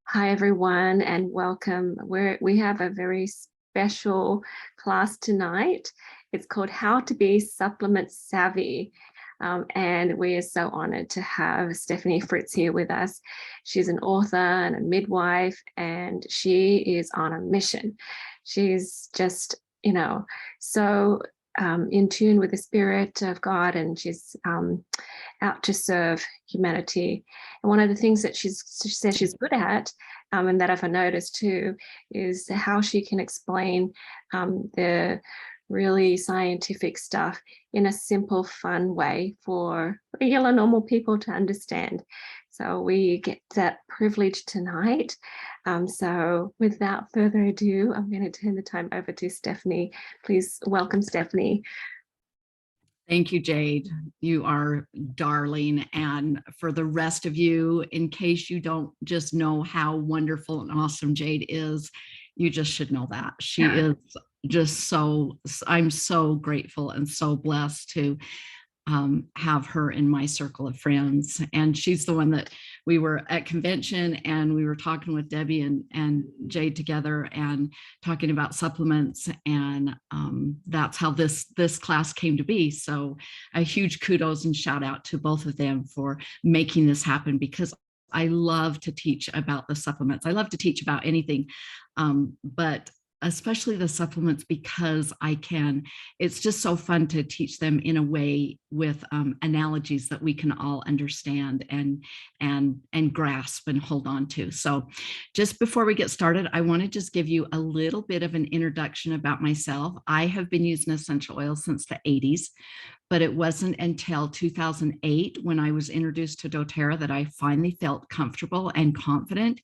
Hi, everyone, and welcome. We have a very special class tonight. It's called How to Be Supplement Savvy. And we are so honored to have Stephanie Fritz here with us. She's an author and a midwife, and she is on a mission. She's just, so in tune with the spirit of God, and she's out to serve humanity. And one of the things that she says she's good at, and that I've noticed too, is how she can explain the really scientific stuff in a simple, fun way for regular, normal people to understand. So we get that privilege tonight. So without further ado, I'm going to turn the time over to Stephanie. Please welcome Stephanie. Thank you, Jade. You are darling. And for the rest of you, in case you don't just know how wonderful and awesome Jade is, you just should know that. She is just I'm so grateful and so blessed to have her in my circle of friends. And she's the one that we were at convention and we were talking with Debbie and Jade together and talking about supplements. And that's how this class came to be. So a huge kudos and shout out to both of them for making this happen, because I love to teach about the supplements. I love to teach about anything, but especially the supplements, because it's just so fun to teach them in a way with analogies that we can all understand and grasp and hold on to. So just before we get started, I want to just give you a little bit of an introduction about myself. I have been using essential oils since the 80s. But it wasn't until 2008 when I was introduced to doTERRA that I finally felt comfortable and confident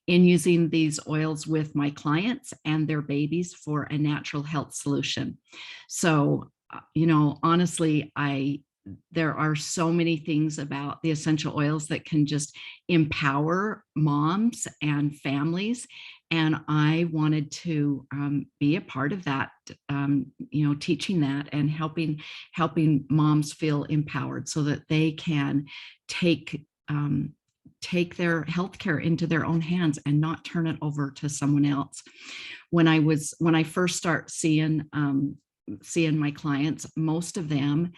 in using these oils with my clients and their babies for a natural health solution. So, honestly, there are so many things about the essential oils that can just empower moms and families. And I wanted to be a part of that, teaching that and helping moms feel empowered so that they can take their healthcare into their own hands and not turn it over to someone else. When I first start seeing my clients, most of them,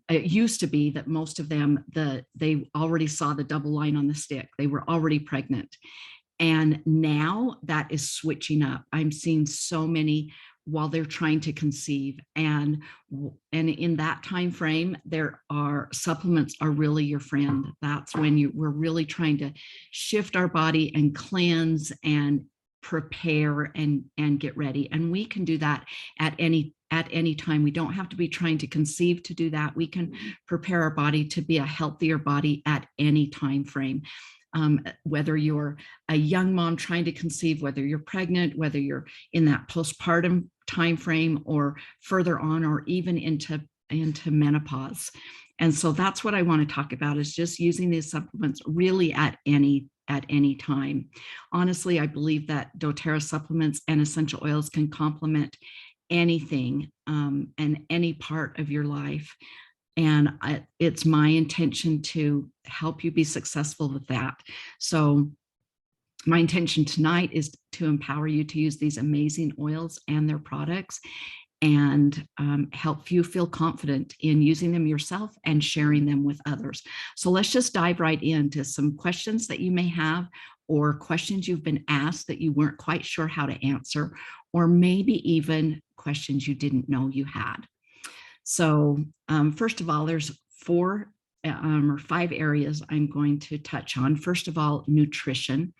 it used to be that most of them, they already saw the double line on the stick. They were already pregnant. And now that is switching up. I'm seeing so many while they're trying to conceive. And in that time frame, supplements are really your friend. That's when we're really trying to shift our body and cleanse and prepare and get ready. And we can do that at any time. We don't have to be trying to conceive to do that. We can prepare our body to be a healthier body at any time frame. Whether you're a young mom trying to conceive, whether you're pregnant, whether you're in that postpartum time frame or further on, or even into menopause. And so that's what I want to talk about, is just using these supplements really at any time. Honestly, I believe that doTERRA supplements and essential oils can complement anything and any part of your life. And it's my intention to help you be successful with that. So my intention tonight is to empower you to use these amazing oils and their products and help you feel confident in using them yourself and sharing them with others. So let's just dive right into some questions that you may have, or questions you've been asked that you weren't quite sure how to answer, or maybe even questions you didn't know you had. So first of all, there's 4 or 5 areas I'm going to touch on. First of all, nutrition,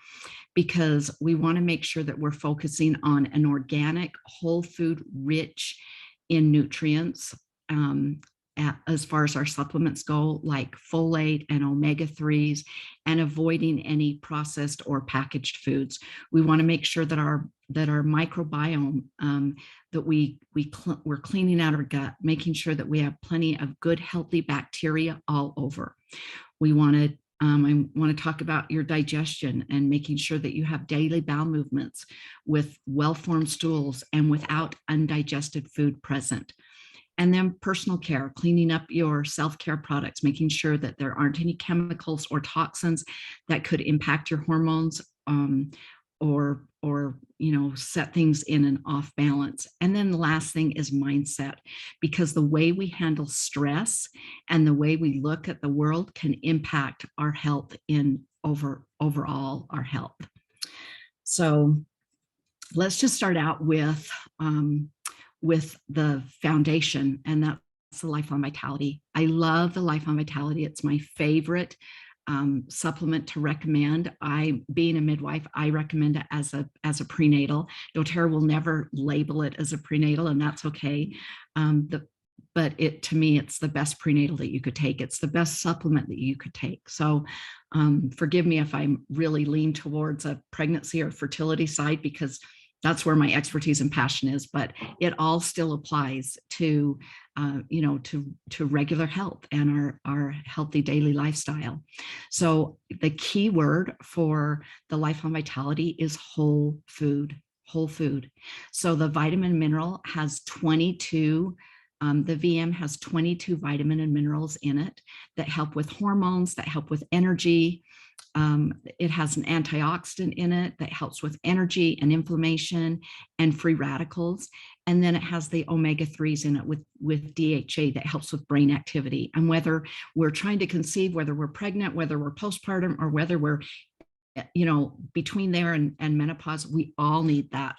because we want to make sure that we're focusing on an organic, whole food, rich in nutrients as far as our supplements go, like folate and omega-3s, and avoiding any processed or packaged foods. We want to make sure that our microbiome, that we're cleaning out our gut, making sure that we have plenty of good, healthy bacteria all over. I want to talk about your digestion and making sure that you have daily bowel movements with well-formed stools and without undigested food present. And then personal care, cleaning up your self-care products, making sure that there aren't any chemicals or toxins that could impact your hormones or set things in an off balance. And then the last thing is mindset, because the way we handle stress and the way we look at the world can impact our health in overall our health. So let's just start out with the foundation, and that's the Lifelong Vitality. I love the Lifelong Vitality. It's my favorite supplement to recommend. Being a midwife, I recommend it as a prenatal. doTERRA will never label it as a prenatal, and that's okay. But to me, it's the best prenatal that you could take. It's the best supplement that you could take. So forgive me if I'm really lean towards a pregnancy or fertility side, because that's where my expertise and passion is, but it all still applies to, to regular health and our healthy daily lifestyle. So the key word for the Lifelong Vitality is whole food, whole food. So the vitamin mineral has 22, the VM has 22 vitamin and minerals in it that help with hormones, that help with energy. It has an antioxidant in it that helps with energy and inflammation and free radicals. And then it has the omega-3s in it with DHA that helps with brain activity. And whether we're trying to conceive, whether we're pregnant, whether we're postpartum, or whether we're between there and menopause, we all need that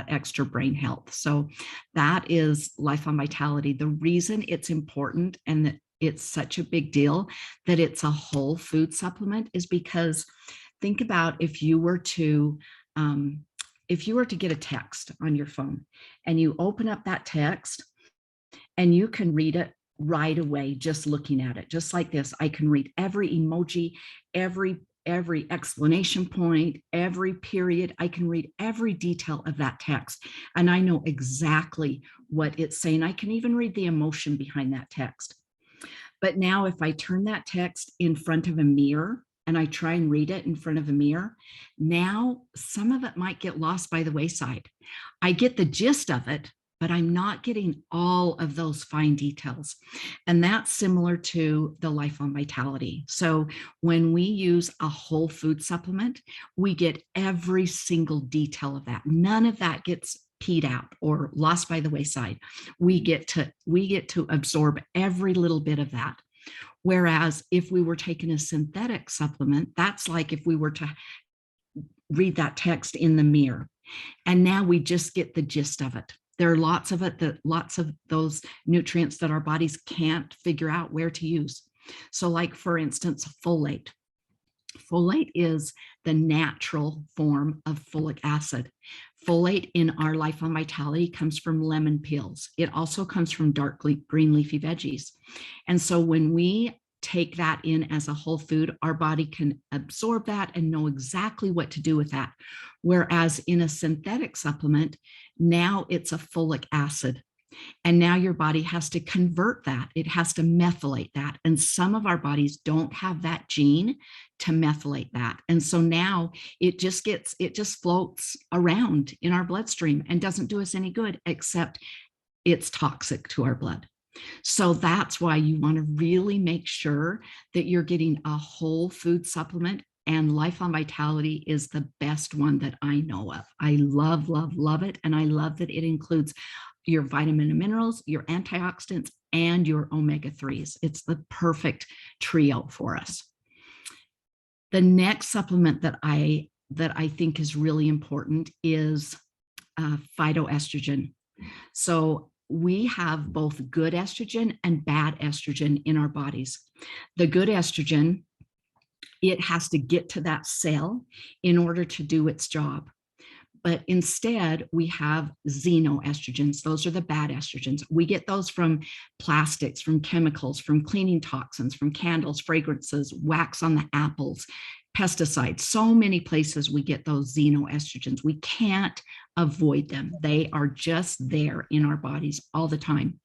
extra brain health. So that is Lifelong Vitality. The reason it's important and that it's such a big deal that it's a whole food supplement is because think about if you were to get a text on your phone and you open up that text and you can read it right away just looking at it, just like this. I can read every emoji, every explanation point, every period. I can read every detail of that text, and I know exactly what it's saying. I can even read the emotion behind that text. But now if I turn that text in front of a mirror and I try and read it in front of a mirror, now some of it might get lost by the wayside. I get the gist of it, but I'm not getting all of those fine details. And that's similar to the Lifelong Vitality. So when we use a whole food supplement, we get every single detail of that. None of that gets peed out or lost by the wayside. We get to absorb every little bit of that. Whereas if we were taking a synthetic supplement, that's like if we were to read that text in the mirror, and now we just get the gist of it. There are lots of those nutrients that our bodies can't figure out where to use. So like, for instance, folate. Folate is the natural form of folic acid. Folate in our Lifelong Vitality comes from lemon peels. It also comes from dark green leafy veggies. And so when we take that in as a whole food, our body can absorb that and know exactly what to do with that. Whereas in a synthetic supplement, now it's a folic acid. And now your body has to convert that. It has to methylate that. And some of our bodies don't have that gene to methylate that. And so now it just floats around in our bloodstream and doesn't do us any good, except it's toxic to our blood. So that's why you want to really make sure that you're getting a whole food supplement, and Lifelong Vitality is the best one that I know of. I love, love, love it. And I love that it includes your vitamin and minerals, your antioxidants, and your omega-3s. It's the perfect trio for us. The next supplement that I think is really important is phytoestrogen. So we have both good estrogen and bad estrogen in our bodies. The good estrogen, it has to get to that cell in order to do its job. But instead, we have xenoestrogens. Those are the bad estrogens. We get those from plastics, from chemicals, from cleaning toxins, from candles, fragrances, wax on the apples, pesticides. So many places we get those xenoestrogens. We can't avoid them. They are just there in our bodies all the time.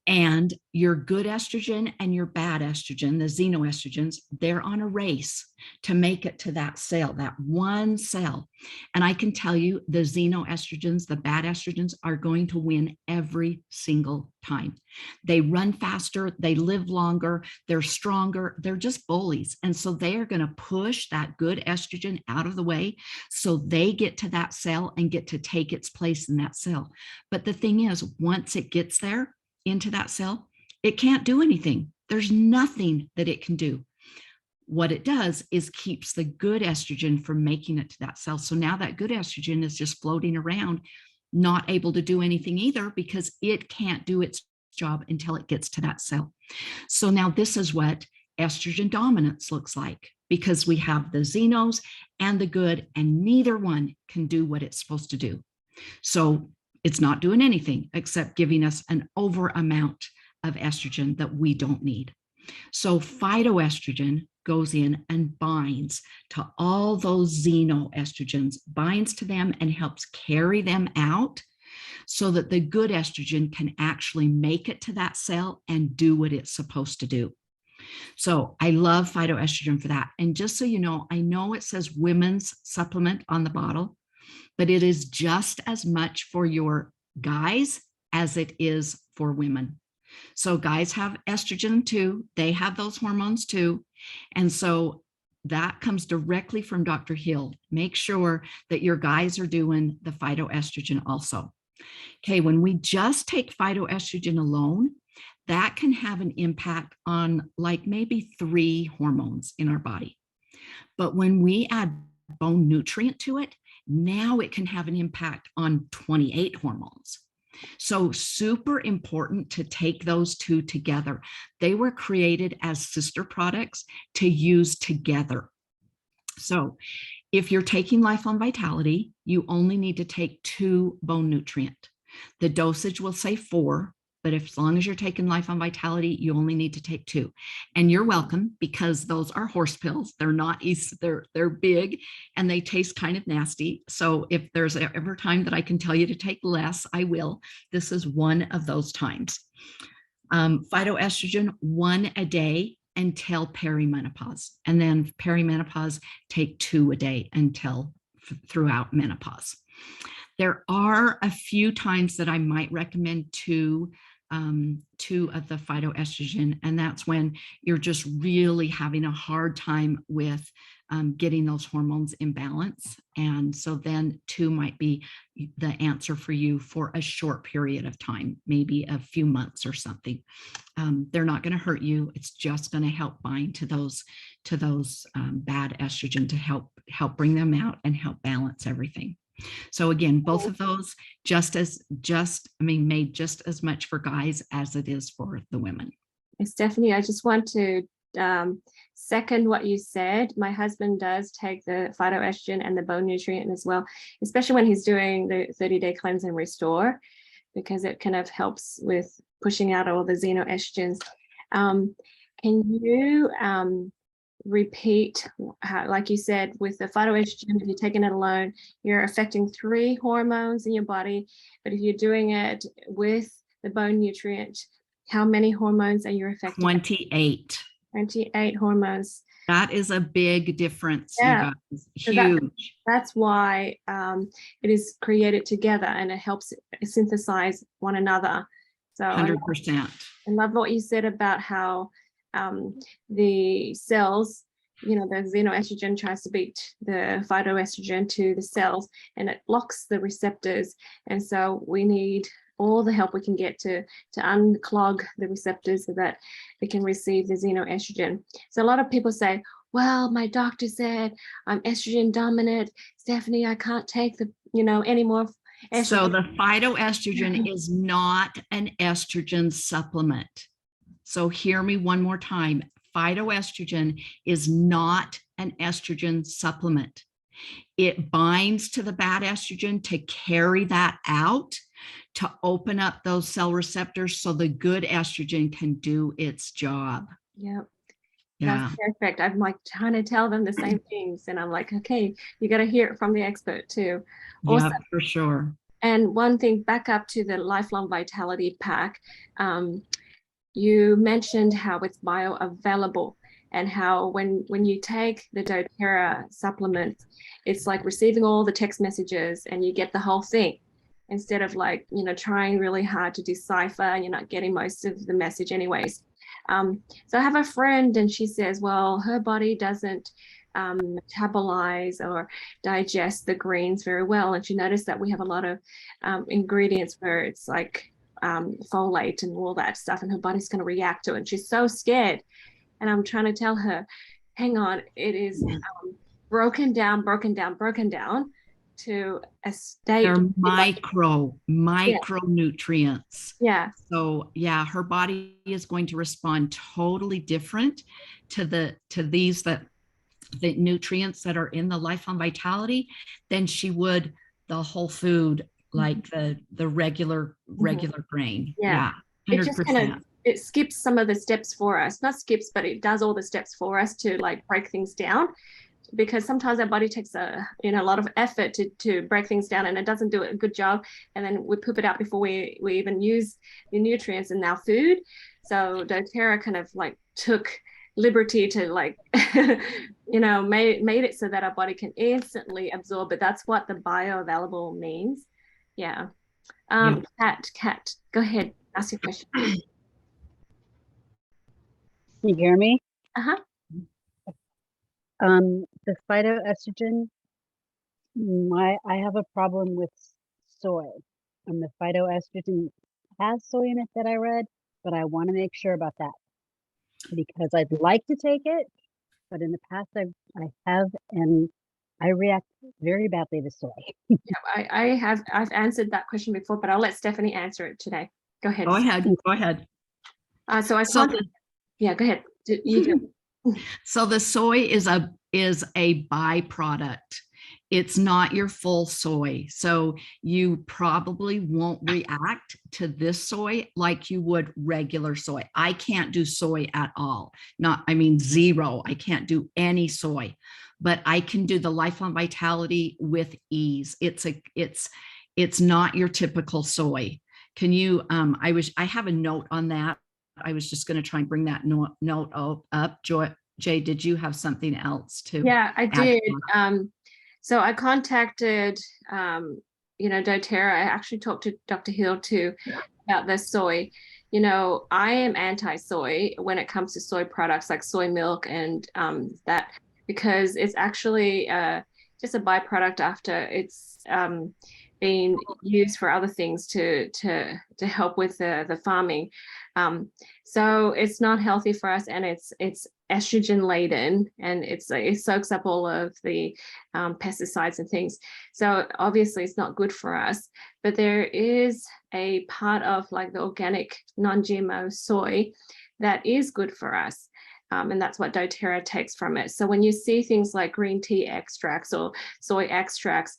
And your good estrogen and your bad estrogen, the xenoestrogens, they're on a race to make it to that cell, that one cell. And I can tell you the xenoestrogens, the bad estrogens, are going to win every single time. They run faster, they live longer, they're stronger, they're just bullies. And so they are going to push that good estrogen out of the way so they get to that cell and get to take its place in that cell. But the thing is, once it gets there, into that cell, it can't do anything. There's nothing that it can do. What it does is keeps the good estrogen from making it to that cell. So now that good estrogen is just floating around, not able to do anything either because it can't do its job until it gets to that cell. So now this is what estrogen dominance looks like, because we have the xenos and the good, and neither one can do what it's supposed to do. So it's not doing anything except giving us an over amount of estrogen that we don't need. So phytoestrogen goes in and binds to all those xenoestrogens, binds to them and helps carry them out so that the good estrogen can actually make it to that cell and do what it's supposed to do. So I love phytoestrogen for that. And just so you know, I know it says women's supplement on the bottle, but it is just as much for your guys as it is for women. So guys have estrogen too. They have those hormones too. And so that comes directly from Dr. Hill. Make sure that your guys are doing the phytoestrogen also. Okay, when we just take phytoestrogen alone, that can have an impact on like maybe 3 hormones in our body. But when we add bone nutrient to it, now it can have an impact on 28 hormones. So super important to take those 2 together. They were created as sister products to use together. So if you're taking Lifelong Vitality, you only need to take 2 bone nutrient. The dosage will say 4, but if, as long as you're taking Lifelong Vitality, you only need to take 2. And you're welcome, because those are horse pills. They're not easy, they're big and they taste kind of nasty. So if there's ever time that I can tell you to take less, I will. This is one of those times. Phytoestrogen, 1 a day until perimenopause. And then perimenopause, take 2 a day until throughout menopause. There are a few times that I might recommend 2 of the phytoestrogen, and that's when you're just really having a hard time with getting those hormones in balance. And so then 2 might be the answer for you for a short period of time, maybe a few months or something. They're not going to hurt you. It's just going to help bind to those bad estrogen to help bring them out and help balance everything. So again, both of those made just as much for guys as it is for the women. Stephanie, I just want to second what you said. My husband does take the phytoestrogen and the bone nutrient as well, especially when he's doing the 30-day cleanse and restore, because it kind of helps with pushing out all the xenoestrogens. Can you repeat how, like you said, with the phytoestrogen, if you're taking it alone, you're affecting 3 hormones in your body, but if you're doing it with the bone nutrient, how many hormones are you affecting? 28. 28 hormones. That is a big difference, Yeah. you guys. So Huge. that's why it is created together, and it helps synthesize one another. So 100%. I love what you said about how the cells, the xenoestrogen tries to beat the phytoestrogen to the cells, and it blocks the receptors. And so we need all the help we can get to unclog the receptors so that we can receive the xenoestrogen. So a lot of people say, well, my doctor said I'm estrogen dominant. Stephanie, I can't take any more estrogen. So the phytoestrogen is not an estrogen supplement. So hear me one more time. Phytoestrogen is not an estrogen supplement. It binds to the bad estrogen to carry that out, to open up those cell receptors so the good estrogen can do its job. Yep. Yeah. That's perfect. I'm like trying to tell them the same things, and I'm like, okay, you got to hear it from the expert too. Yeah, for sure. And one thing, back up to the Lifelong Vitality Pack, you mentioned how it's bioavailable and how when you take the doTERRA supplements, it's like receiving all the text messages and you get the whole thing instead of like, trying really hard to decipher and you're not getting most of the message anyways. So I have a friend and she says, well, her body doesn't metabolize or digest the greens very well. And she noticed that we have a lot of ingredients where it's like folate and all that stuff, and her body's going to react to it. And she's so scared. And I'm trying to tell her, hang on, it is broken down to a state. They're micronutrients. Yeah. So yeah, her body is going to respond totally different to the nutrients that are in the Lifelong Vitality than she would the whole food, like the regular grain. Yeah. 100%. It just kind of, it skips some of the steps for us. Not skips, but it does all the steps for us to like break things down, because sometimes our body takes a lot of effort to break things down, and it doesn't do a good job, and then we poop it out before we even use the nutrients in our food. So doTERRA kind of like took liberty to like made it so that our body can instantly absorb it. That's what the bioavailable means. Yeah. Kat, go ahead, ask your question. Can you hear me? Uh-huh. The phytoestrogen, I have a problem with soy. The phytoestrogen has soy in it that I read, but I want to make sure about that because I'd like to take it, but in the past I have, and I react very badly to soy. Yeah, I've answered that question before, but I'll let Stephanie answer it today. Go ahead. Go ahead. Yeah, go ahead. You do. So the soy is a byproduct. It's not your full soy. So you probably won't react to this soy like you would regular soy. I can't do soy at all. Zero. I can't do any soy, but I can do the Lifelong Vitality with ease. It's not your typical soy. Can you, I have a note on that. I was just going to try and bring that note up. Jay, did you have something else to? Yeah, I did. So I contacted, doTERRA. I actually talked to Dr. Hill too about the soy. I am anti-soy when it comes to soy products like soy milk and that, because it's actually just a byproduct after it's being used for other things to help with the farming. So it's not healthy for us, and it's estrogen laden, and it soaks up all of the pesticides and things. So obviously it's not good for us, but there is a part of like the organic non-GMO soy that is good for us. And that's what doTERRA takes from it. So when you see things like green tea extracts or soy extracts,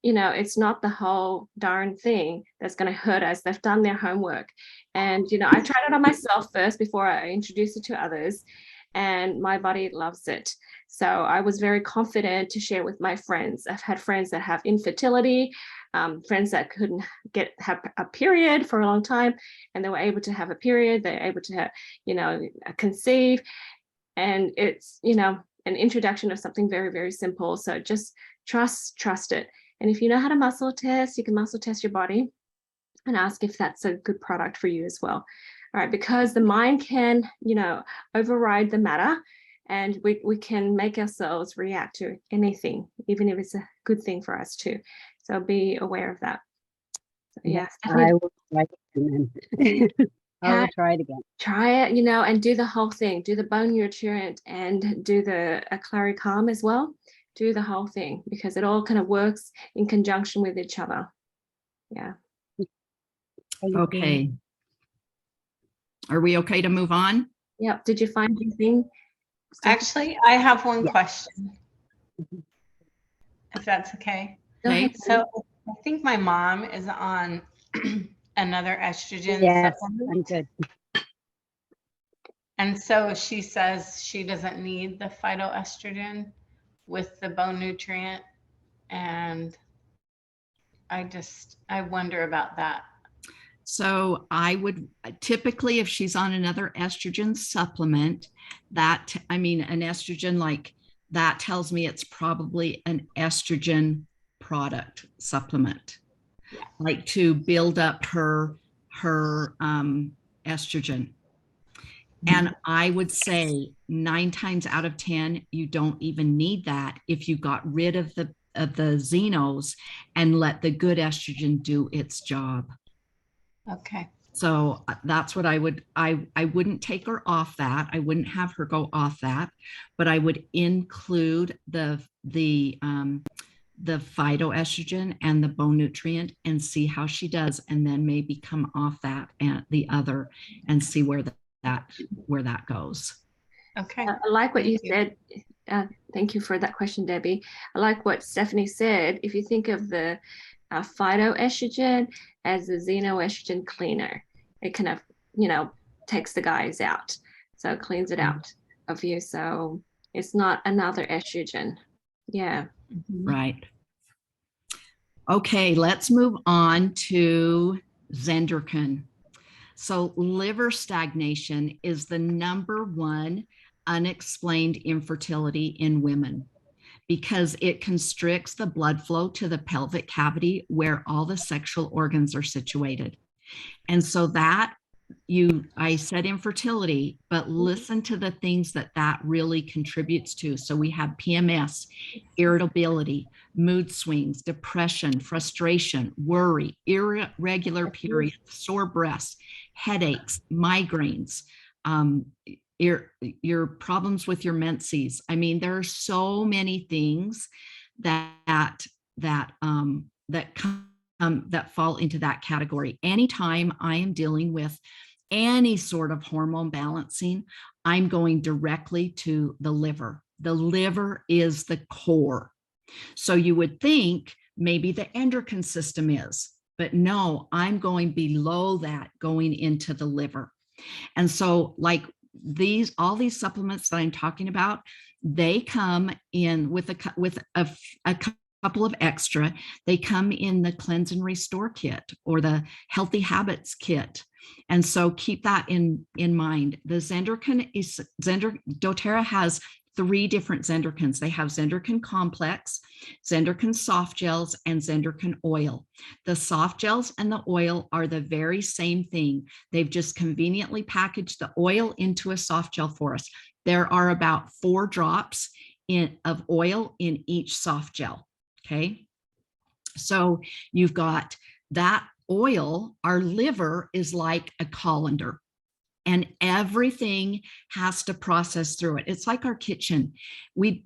it's not the whole darn thing that's going to hurt us. They've done their homework. And, I tried it on myself first before I introduced it to others, and my body loves it. So I was very confident to share with my friends. I've had friends that have infertility, friends that couldn't have a period for a long time, and they were able to have a period. They're able to conceive. And it's, an introduction of something very, very simple. So just trust it. And if you know how to muscle test, you can muscle test your body and ask if that's a good product for you as well. All right, because the mind can, override the matter, and we can make ourselves react to anything, even if it's a good thing for us too. So be aware of that. So, yeah, I will try it again. I will try it again. Try it, and do the whole thing. Do the bone nutrient and do the Claricalm as well. Do the whole thing, because it all kind of works in conjunction with each other. Yeah. Okay. Are we okay to move on? Yep. Did you find anything? Actually, I have one question, if that's okay. Okay. So I think my mom is on another estrogen supplement. I'm good. And so she says she doesn't need the phytoestrogen with the bone nutrient. And I wonder about that. So I would typically, if she's on another estrogen supplement, that, I mean, an estrogen like that tells me it's probably an estrogen product supplement, Yeah. like to build up her estrogen. And I would say 9 times out of 10, you don't even need that if you got rid of the xenos and let the good estrogen do its job. Okay. So that's what I wouldn't take her off that. I wouldn't have her go off that, but I would include the phytoestrogen and the bone nutrient and see how she does, and then maybe come off that and the other and see where that goes. Okay. I like what you Thank said. Thank you for that question, Debbie. I like what Stephanie said. If you think of the phytoestrogen as a xenoestrogen cleaner, it kind of, takes the guys out. So it cleans it out of you. So it's not another estrogen. Yeah. Right. Okay, let's move on to Zenderkin. So liver stagnation is the #1 unexplained infertility in women because it constricts the blood flow to the pelvic cavity where all the sexual organs are situated. And so that I said infertility, but listen to the things that really contributes to. So we have PMS, irritability, mood swings, depression, frustration, worry, irregular periods, sore breasts, headaches, migraines, your problems with your menses. I mean, there are so many things that fall into that category. Anytime I am dealing with any sort of hormone balancing, I'm going directly to the liver. The liver is the core. So you would think maybe the endocrine system is, but no, I'm going below that, going into the liver. And so like all these supplements that I'm talking about, they come in with a couple of extra. They come in the Cleanse and Restore kit or the Healthy Habits kit. And so keep that in mind. The Zenderkin doTERRA has 3 different Zenderkins. They have Zenderkin Complex, Zenderkin Soft Gels, and Zenderkin Oil. The soft gels and the oil are the very same thing. They've just conveniently packaged the oil into a soft gel for us. There are about 4 drops of oil in each soft gel. Okay, so you've got that oil. Our liver is like a colander, and everything has to process through it. It's like our kitchen.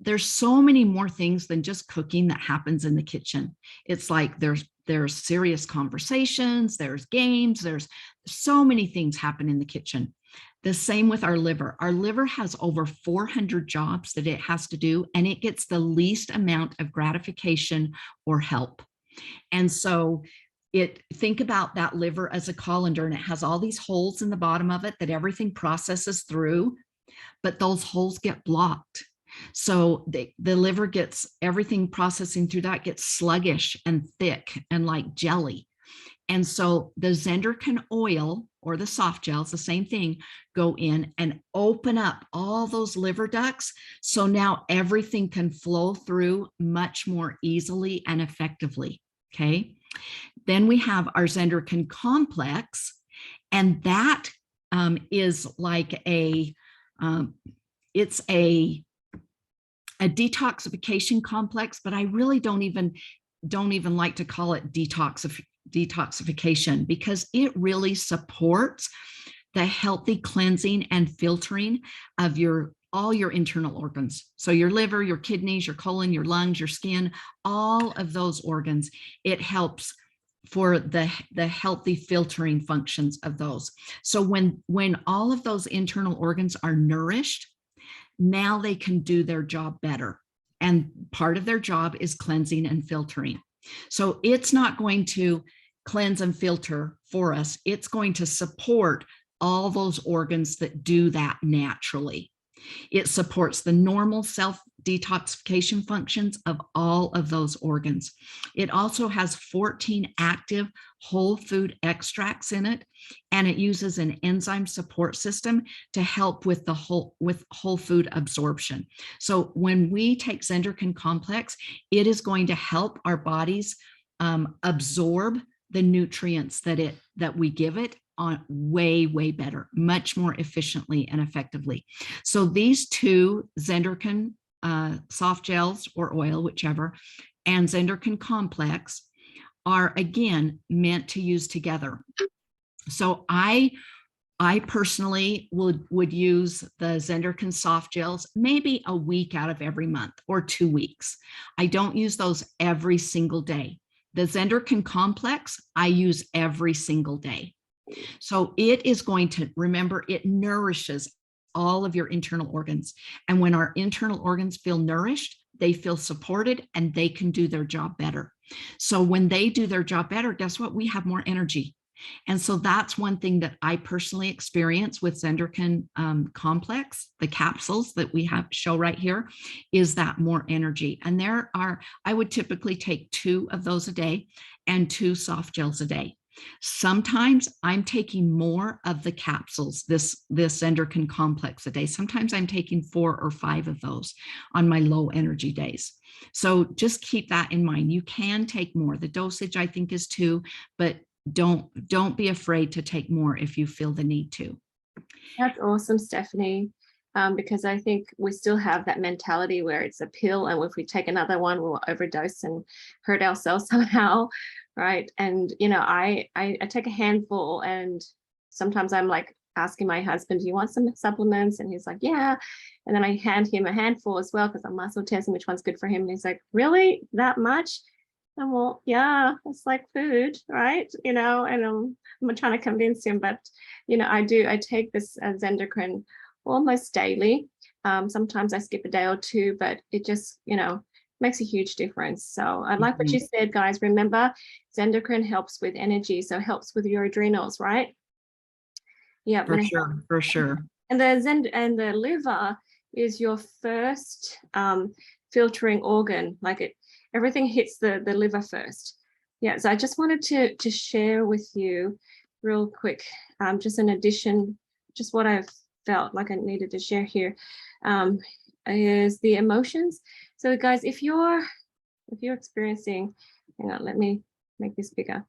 There's so many more things than just cooking that happens in the kitchen. It's like there's serious conversations, there's games, there's so many things happen in the kitchen. The same with our liver. Our liver has over 400 jobs that it has to do, and it gets the least amount of gratification or help. And so think about that liver as a colander, and it has all these holes in the bottom of it that everything processes through, but those holes get blocked. So the liver gets everything processing through that gets sluggish and thick and like jelly. And so the Zenderkin oil or the soft gels, the same thing, go in and open up all those liver ducts. So now everything can flow through much more easily and effectively. Okay. Then we have our Zenderkin Complex, and that is like it's a detoxification complex, but I really don't even like to call it detoxification because it really supports the healthy cleansing and filtering of all your internal organs. So your liver, your kidneys, your colon, your lungs, your skin, all of those organs. It helps for the healthy filtering functions of those. So when all of those internal organs are nourished, now they can do their job better. And part of their job is cleansing and filtering. So it's not going to cleanse and filter for us. It's going to support all those organs that do that naturally. It supports the normal detoxification functions of all of those organs. It also has 14 active whole food extracts in it, and it uses an enzyme support system to help with the whole food absorption. So when we take Zenderkin Complex, it is going to help our bodies absorb the nutrients that we give it on way better, much more efficiently and effectively. So these two, Zenderkin soft gels or oil, whichever, and Zenderkin Complex, are again meant to use together. So I personally would use the Zenderkin soft gels maybe a week out of every month or 2 weeks. I don't use those every single day. The Zenderkin Complex, I use every single day. So it is going to, remember, it nourishes all of your internal organs. And when our internal organs feel nourished, they feel supported and they can do their job better. So when they do their job better, guess what? We have more energy. And so that's one thing that I personally experience with Zenderkin Complex, the capsules that we show right here, is that more energy. And I would typically take 2 of those a day and 2 soft gels a day. Sometimes I'm taking more of the capsules, this Zenderkin Complex a day. Sometimes I'm taking 4 or 5 of those on my low energy days. So just keep that in mind. You can take more. The dosage, I think, is 2, but don't be afraid to take more if you feel the need to. That's awesome, Stephanie. Because I think we still have that mentality where it's a pill, and if we take another one, we'll overdose and hurt ourselves somehow, right? And I take a handful, and sometimes I'm like asking my husband, do you want some supplements? And he's like, yeah. And then I hand him a handful as well, because I'm muscle testing which one's good for him. And he's like, really, that much? And well, yeah, it's like food, right? And I'm trying to convince him, but I take this Zenderkin almost daily. Sometimes I skip a day or 2, but it just, makes a huge difference. So I like what you said, guys. Remember, Zenderkin helps with energy, so helps with your adrenals, right? Yeah, for sure. And the liver is your first filtering organ. Everything hits the liver first. Yeah, so I just wanted to share with you real quick, just an addition, just what I've felt like I needed to share here, is the emotions. So guys, if you're experiencing, hang on, let me make this bigger.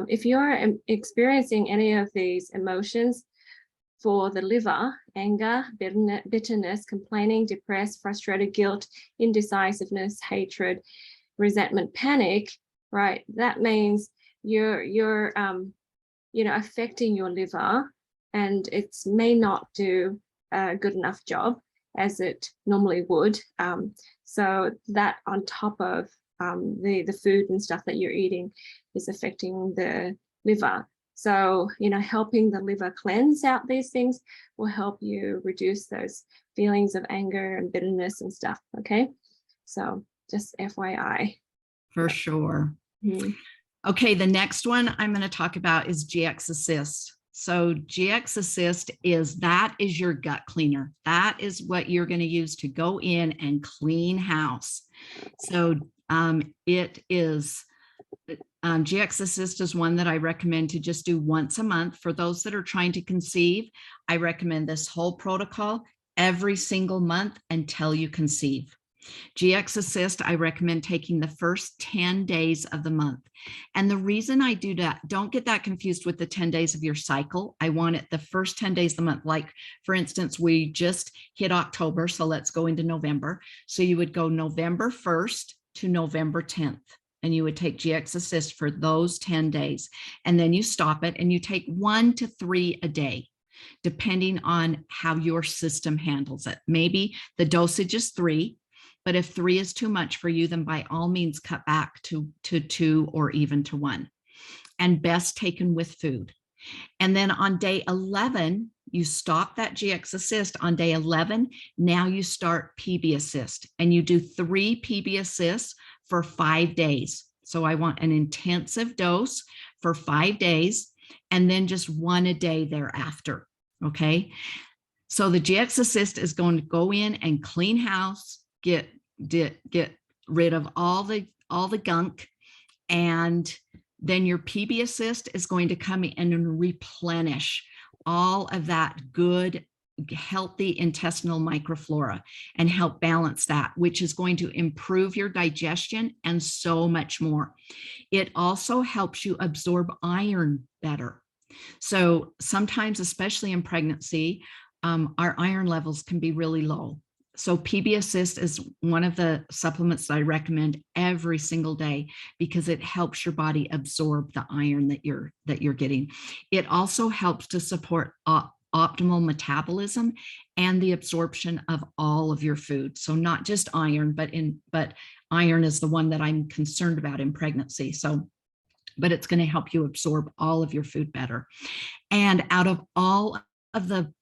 If you're experiencing any of these emotions for the liver, anger, bitterness, complaining, depressed, frustrated, guilt, indecisiveness, hatred, resentment, panic, right? That means you're affecting your liver, and it may not do a good enough job as it normally would. So that on top of the food and stuff that you're eating is affecting the liver. So, helping the liver cleanse out these things will help you reduce those feelings of anger and bitterness and stuff, okay? So just FYI. For sure. Mm-hmm. Okay, the next one I'm going to talk about is GX Assist. So GX Assist is your gut cleaner. That is what you're going to use to go in and clean house. So it is GX Assist is one that I recommend to just do once a month. For those that are trying to conceive, I recommend this whole protocol every single month until you conceive. GX Assist, I recommend taking the first 10 days of the month. And the reason I do that, don't get that confused with the 10 days of your cycle. I want it the first 10 days of the month. Like, for instance, we just hit October, so let's go into November. So you would go November 1st to November 10th. And you would take GX Assist for those 10 days. And then you stop it and you take 1 to 3 a day, depending on how your system handles it. Maybe the dosage is 3, but if 3 is too much for you, then by all means cut back to 2 or even to 1. And best taken with food. And then on day 11, you stop that GX Assist. On day 11, now you start PB Assist, and you do 3 PB Assists for 5 days. So I want an intensive dose for 5 days, and then just 1 a day thereafter. Okay. So the GX Assist is going to go in and clean house, get rid of all the gunk, and then your PB Assist is going to come in and replenish all of that good, healthy intestinal microflora and help balance that, which is going to improve your digestion and so much more. It also helps you absorb iron better. So sometimes, especially in pregnancy, our iron levels can be really low. So PB Assist is one of the supplements that I recommend every single day because it helps your body absorb the iron that you're getting. It also helps to support optimal metabolism and the absorption of all of your food. So not just iron, but iron is the one that I'm concerned about in pregnancy. So, but it's going to help you absorb all of your food better. And out of all of the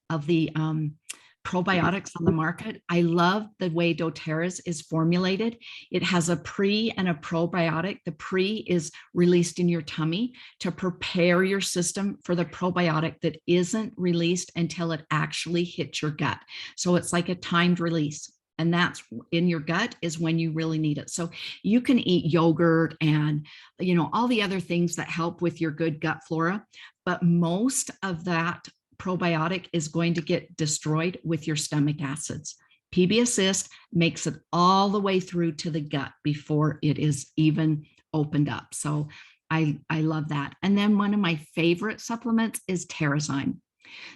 probiotics on the market, I love the way doTERRA's is formulated. It has a pre and a probiotic. The pre is released in your tummy to prepare your system for the probiotic that isn't released until it actually hits your gut. So it's like a timed release. And that's in your gut is when you really need it. So you can eat yogurt and, you know, all the other things that help with your good gut flora, but most of that probiotic is going to get destroyed with your stomach acids. PB Assist makes it all the way through to the gut before it is even opened up. So I love that. And then one of my favorite supplements is Terrazyme.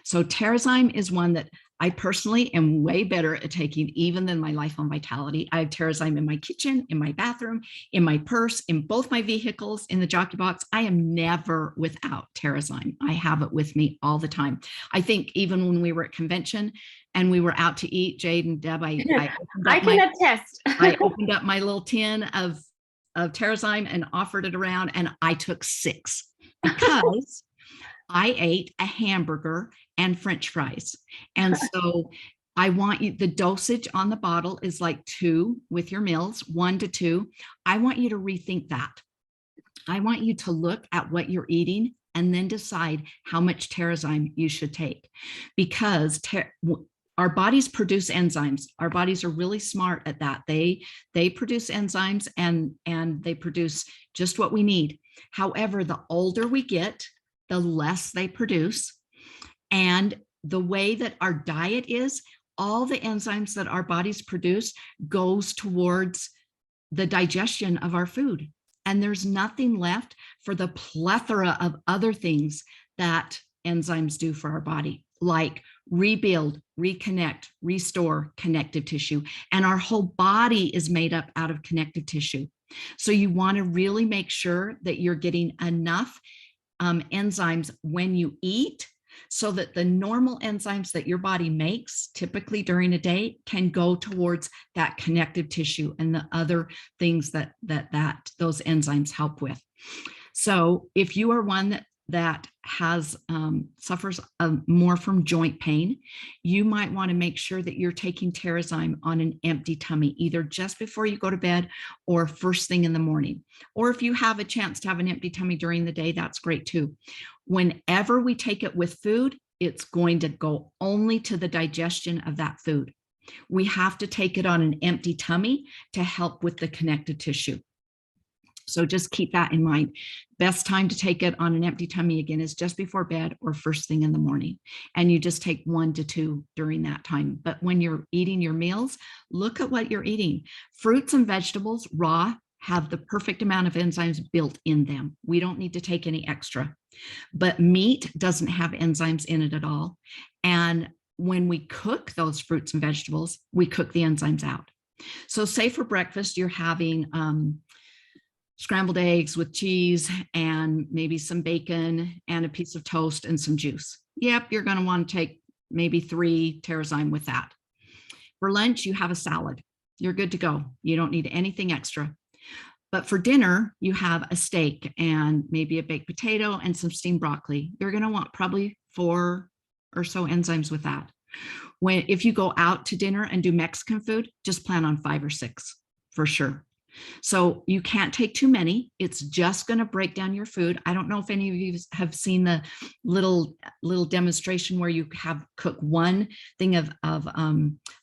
So Terrazyme is one that I personally am way better at taking even than my Life on Vitality. I have Terrazyme in my kitchen, in my bathroom, in my purse, in both my vehicles, in the jockey box. I am never without Terrazyme. I have it with me all the time. I think even when we were at convention and we were out to eat, Jade and Deb, I can attest. I opened up my little tin of Terrazyme and offered it around, and I took 6 because I ate a hamburger and French fries. And so I want you, the dosage on the bottle is like 2 with your meals, 1 to 2. I want you to rethink that. I want you to look at what you're eating and then decide how much Terrazyme you should take, because our bodies produce enzymes. Our bodies are really smart at that. They produce enzymes and they produce just what we need. However, the older we get, the less they produce. And the way that our diet is, all the enzymes that our bodies produce goes towards the digestion of our food. And there's nothing left for the plethora of other things that enzymes do for our body, like rebuild, reconnect, restore connective tissue. And our whole body is made up out of connective tissue. So you want to really make sure that you're getting enough enzymes when you eat, so that the normal enzymes that your body makes typically during a day can go towards that connective tissue and the other things that those enzymes help with. So if you are one that has suffers more from joint pain, you might want to make sure that you're taking Terrazyme on an empty tummy, either just before you go to bed or first thing in the morning. Or if you have a chance to have an empty tummy during the day, that's great too. Whenever we take it with food, it's going to go only to the digestion of that food. We have to take it on an empty tummy to help with the connective tissue. So just keep that in mind. Best time to take it on an empty tummy again is just before bed or first thing in the morning. And you just take 1 to 2 during that time. But when you're eating your meals, look at what you're eating. Fruits and vegetables raw have the perfect amount of enzymes built in them. We don't need to take any extra. But meat doesn't have enzymes in it at all. And when we cook those fruits and vegetables, we cook the enzymes out. So say for breakfast, you're having scrambled eggs with cheese and maybe some bacon and a piece of toast and some juice. Yep, you're going to want to take maybe 3 Terrazyme with that. For lunch, you have a salad. You're good to go. You don't need anything extra. But for dinner, you have a steak and maybe a baked potato and some steamed broccoli. You're going to want probably 4 or so enzymes with that. If you go out to dinner and do Mexican food, just plan on 5 or 6 for sure. So you can't take too many. It's just going to break down your food. I don't know if any of you have seen the little demonstration where you have cook 1 thing of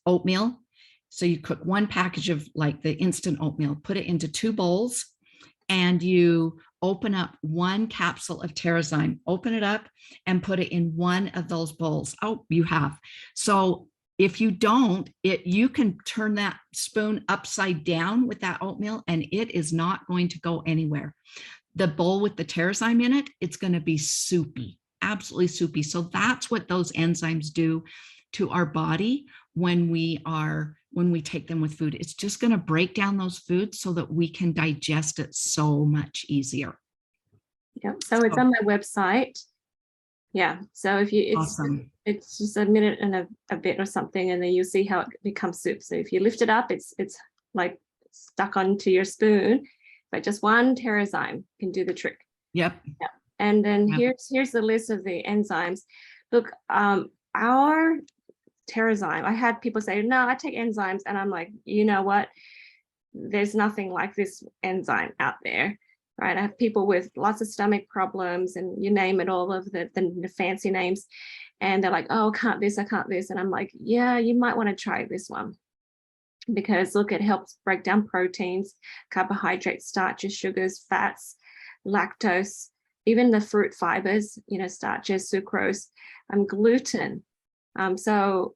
oatmeal So you cook one package of like the instant oatmeal, put it into 2 bowls, and you open up 1 capsule of TerraZyme, open it up and put it in one of those bowls. Oh, you have. So if you don't, you can turn that spoon upside down with that oatmeal and it is not going to go anywhere. The bowl with the TerraZyme in it, it's going to be soupy, absolutely soupy. So that's what those enzymes do to our body when we take them with food. It's just going to break down those foods so that we can digest it so much easier. Yeah, so it's on my website. Yeah, so if you, Awesome. It's just a minute and a bit or something, and then you see how it becomes soup. So if you lift it up, it's like stuck onto your spoon, but just 1 TerraZyme can do the trick. Yep. Yeah. And then Yep. here's the list of the enzymes. Look, our TerraZyme, I had people say, no, I take enzymes, and I'm like, you know what? There's nothing like this enzyme out there, right? I have people with lots of stomach problems and you name it, all of the fancy names. And they're like, oh, I can't this. And I'm like, yeah, you might want to try this one. Because look, it helps break down proteins, carbohydrates, starches, sugars, fats, lactose, even the fruit fibers, starches, sucrose, gluten. So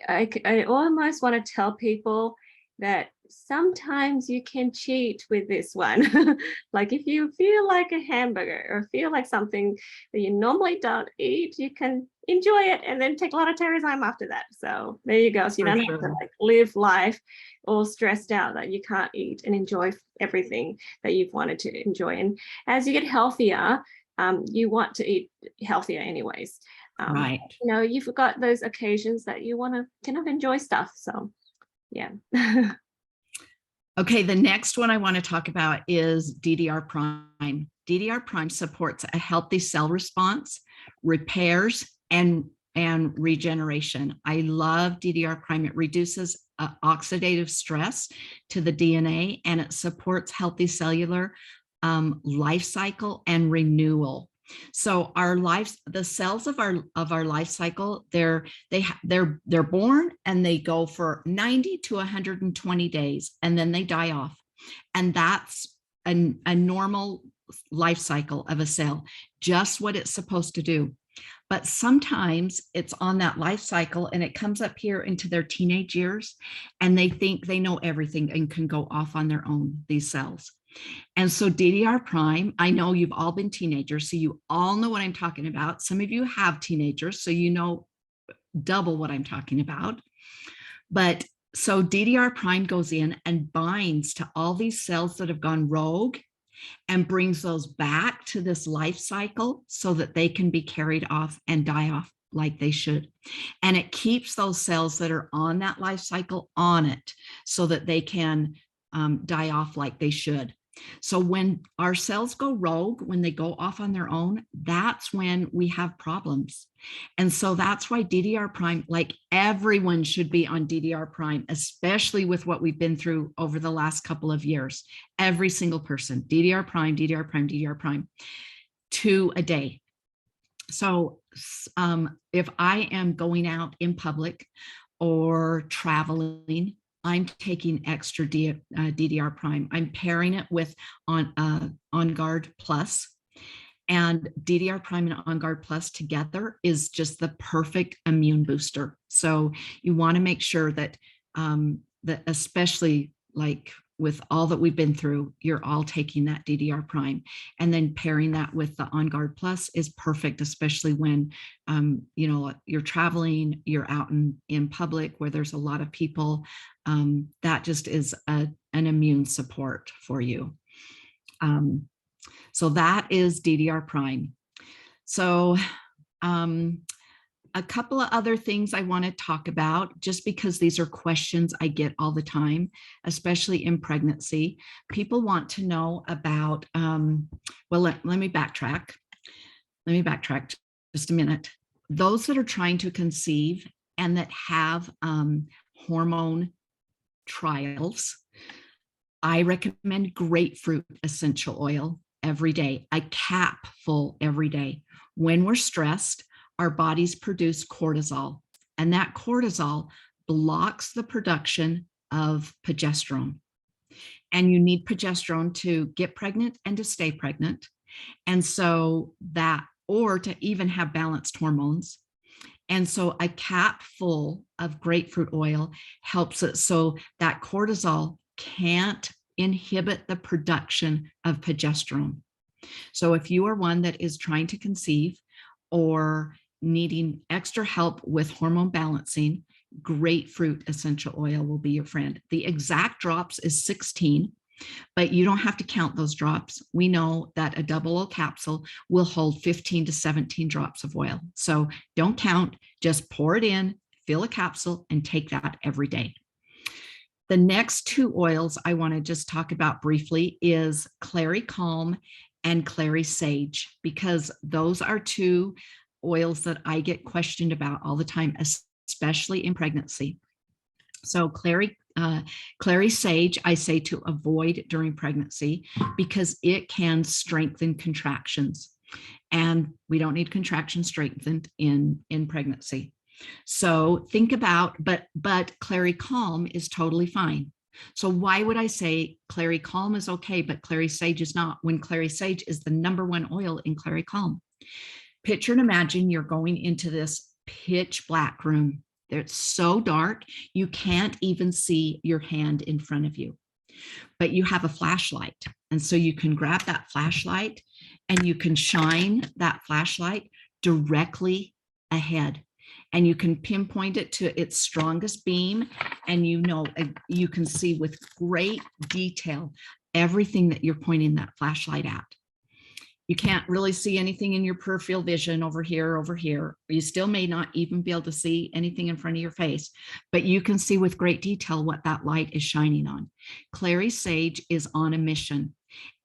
I almost want to tell people that sometimes you can cheat with this one. Like if you feel like a hamburger or feel like something that you normally don't eat, you can enjoy it and then take a lot of TerraZyme after that. So there you go. So you don't have to like live life all stressed out that you can't eat and enjoy everything that you've wanted to enjoy. And as you get healthier, you want to eat healthier anyways. Right. You've got those occasions that you want to kind of enjoy stuff. So yeah. Okay, the next one I want to talk about is DDR prime. DDR prime supports a healthy cell response, repairs, and regeneration. I love DDR prime. It reduces oxidative stress to the DNA, and it supports healthy cellular life cycle and renewal. So the cells of our life cycle, they're born and they go for 90 to 120 days and then they die off. And that's a normal life cycle of a cell, just what it's supposed to do. But sometimes it's on that life cycle and it comes up here into their teenage years and they think they know everything and can go off on their own, these cells. And so DDR prime, I know you've all been teenagers, so you all know what I'm talking about. Some of you have teenagers, so you know double what I'm talking about. But so DDR prime goes in and binds to all these cells that have gone rogue and brings those back to this life cycle so that they can be carried off and die off like they should. And it keeps those cells that are on that life cycle on it so that they can die off like they should. So when our cells go rogue, when they go off on their own, that's when we have problems. And so that's why DDR prime, like everyone should be on DDR prime, especially with what we've been through over the last couple of years. Every single person, DDR prime, DDR prime, DDR prime, 2 a day. So if I am going out in public or traveling, I'm taking extra DDR prime. I'm pairing it with On Guard Plus, and DDR prime and On Guard Plus together is just the perfect immune booster. So you want to make sure that that especially like with all that we've been through, you're all taking that DDR prime, and then pairing that with the On Guard Plus is perfect, especially when you're traveling, you're out in public where there's a lot of people. That just is an immune support for you. So that is DDR prime. So a couple of other things I want to talk about, just because these are questions I get all the time, especially in pregnancy. People want to know about, well, let me backtrack. Let me backtrack just a minute. Those that are trying to conceive and that have hormone trials, I recommend grapefruit essential oil every day, a cap full every day. When we're stressed, our bodies produce cortisol, and that cortisol blocks the production of progesterone. And you need progesterone to get pregnant and to stay pregnant. And so that, or to even have balanced hormones. And so a cap full of grapefruit oil helps it so that cortisol can't inhibit the production of progesterone. So if you are one that is trying to conceive or needing extra help with hormone balancing, grapefruit essential oil will be your friend. The exact drops is 16, but you don't have to count those drops. We know that a double O capsule will hold 15 to 17 drops of oil. So don't count, just pour it in, fill a capsule, and take that every day. The next two oils I want to just talk about briefly is Clary Calm and Clary Sage, because those are two oils that I get questioned about all the time, especially in pregnancy. So Clary Sage, I say to avoid during pregnancy because it can strengthen contractions, and we don't need contractions strengthened in pregnancy. So think about, but Clary Calm is totally fine. So why would I say Clary Calm is okay, but Clary Sage is not, when Clary Sage is the #1 oil in Clary Calm? Picture and imagine you're going into this pitch black room. It's so dark, you can't even see your hand in front of you, but you have a flashlight. And so you can grab that flashlight and you can shine that flashlight directly ahead. And you can pinpoint it to its strongest beam. And you know, you can see with great detail everything that you're pointing that flashlight at. You can't really see anything in your peripheral vision over here. You still may not even be able to see anything in front of your face, but you can see with great detail what that light is shining on. Clary Sage is on a mission,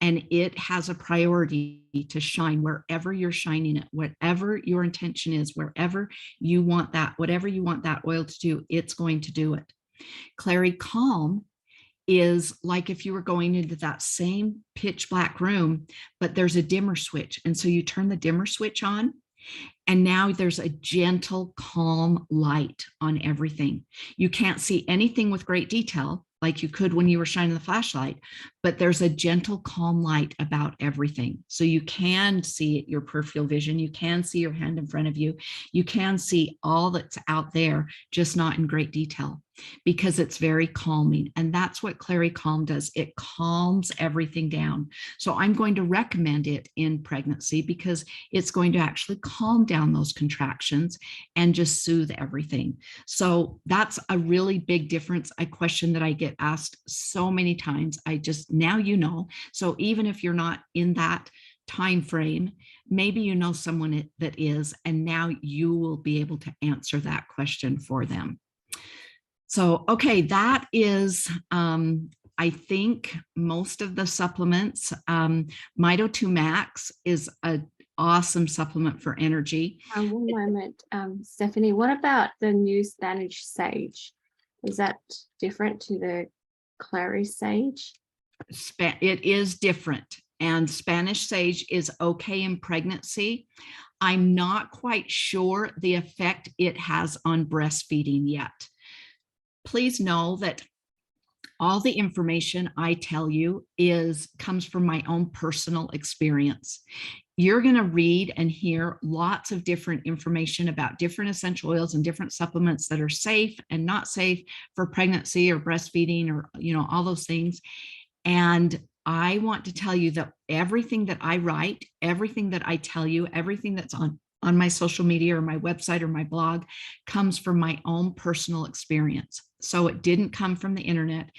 and it has a priority to shine wherever you're shining it, whatever your intention is, wherever you want that, whatever you want that oil to do, it's going to do it. Clary Calm is like if you were going into that same pitch black room, but there's a dimmer switch. And so you turn the dimmer switch on, and now there's a gentle, calm light on everything. You can't see anything with great detail like you could when you were shining the flashlight, but there's a gentle, calm light about everything. So you can see your peripheral vision, you can see your hand in front of you, you can see all that's out there, just not in great detail, because it's very calming. And that's what Clary Calm does. It calms everything down. So I'm going to recommend it in pregnancy because it's going to actually calm down those contractions and just soothe everything. So that's a really big difference. A question that I get asked so many times. I just, now you know. So even if you're not in that time frame, maybe you know someone that is, and now you will be able to answer that question for them. So, okay, that is, I think, most of the supplements. Mito 2 Max is an awesome supplement for energy. One moment, Stephanie, what about the new Spanish Sage? Is that different to the Clary Sage? It is different, and Spanish Sage is okay in pregnancy. I'm not quite sure the effect it has on breastfeeding yet. Please know that all the information I tell you comes from my own personal experience. You're going to read and hear lots of different information about different essential oils and different supplements that are safe and not safe for pregnancy or breastfeeding, or, you know, all those things. And I want to tell you that everything that I write, everything that I tell you, everything that's on my social media or my website or my blog comes from my own personal experience. So it didn't come from the internet.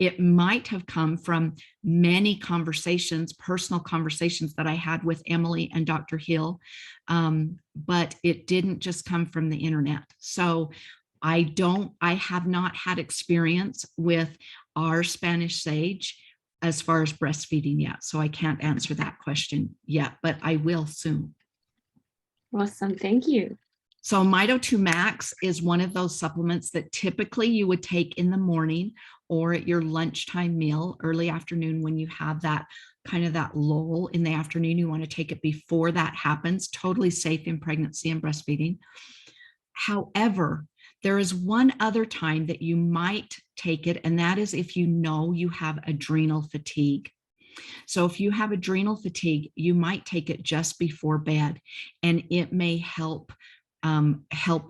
It might have come from many conversations, personal conversations that I had with Emily and Dr. Hill, but it didn't just come from the internet. So I have not had experience with our Spanish Sage as far as breastfeeding yet. So I can't answer that question yet, but I will soon. Awesome, thank you. So Mito 2 Max is one of those supplements that typically you would take in the morning or at your lunchtime meal, early afternoon, when you have that kind of that lull in the afternoon. You want to take it before that happens. Totally safe in pregnancy and breastfeeding. However, There is one other time that you might take it, and that is if you know you have adrenal fatigue. So if you have adrenal fatigue, you might take it just before bed, and it may help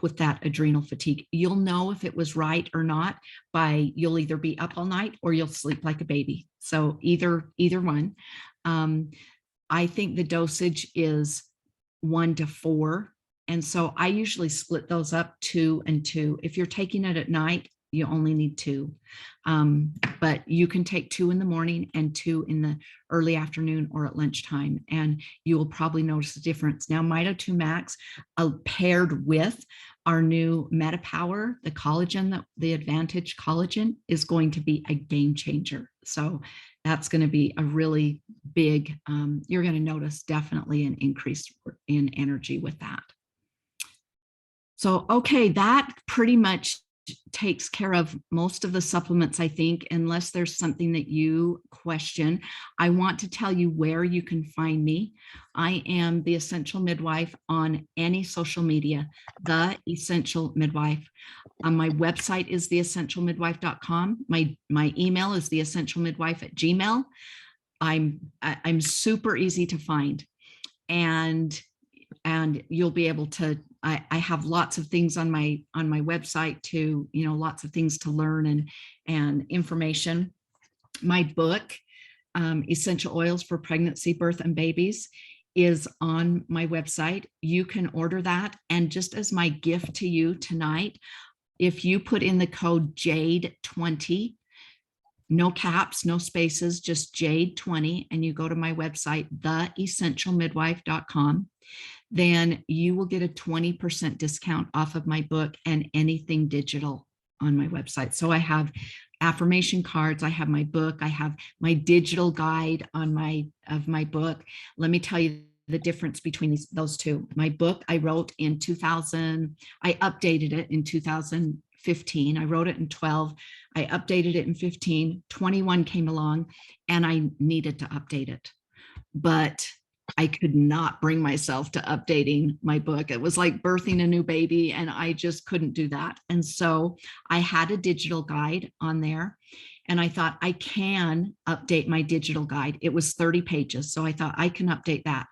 with that adrenal fatigue. You'll know if it was right or not by you'll either be up all night or you'll sleep like a baby. So either one. I think the dosage is 1 to 4. And so I usually split those up 2 and 2. If you're taking it at night, you only need 2. But you can take 2 in the morning and 2 in the early afternoon or at lunchtime, and you will probably notice a difference. Now, Mito 2 Max paired with our new MetaPower, the collagen, the Advantage collagen, is going to be a game changer. So that's going to be a really big, you're going to notice definitely an increase in energy with that. So, okay, that pretty much takes care of most of the supplements, I think, unless there's something that you question. I want to tell you where you can find me. I am the Essential Midwife on any social media, The Essential Midwife. My website is theessentialmidwife.com. My email is theessentialmidwife@gmail.com. I'm super easy to find, and you'll be able to, I have lots of things on my website to, lots of things to learn and information. My book, Essential Oils for Pregnancy, Birth, and Babies, is on my website. You can order that. And just as my gift to you tonight, if you put in the code JADE20, no caps, no spaces, just JADE20, and you go to my website, theessentialmidwife.com, then you will get a 20% discount off of my book and anything digital on my website. So I have affirmation cards, I have my book, I have my digital guide of my book. Let me tell you the difference between those two. My book I wrote in 2000, I updated it in 2015. I wrote it in 12. I updated it in 15. 21 came along and I needed to update it. But I could not bring myself to updating my book. It was like birthing a new baby, and I just couldn't do that. And so I had a digital guide on there, and I thought I can update my digital guide. It was 30 pages. So I thought I can update that.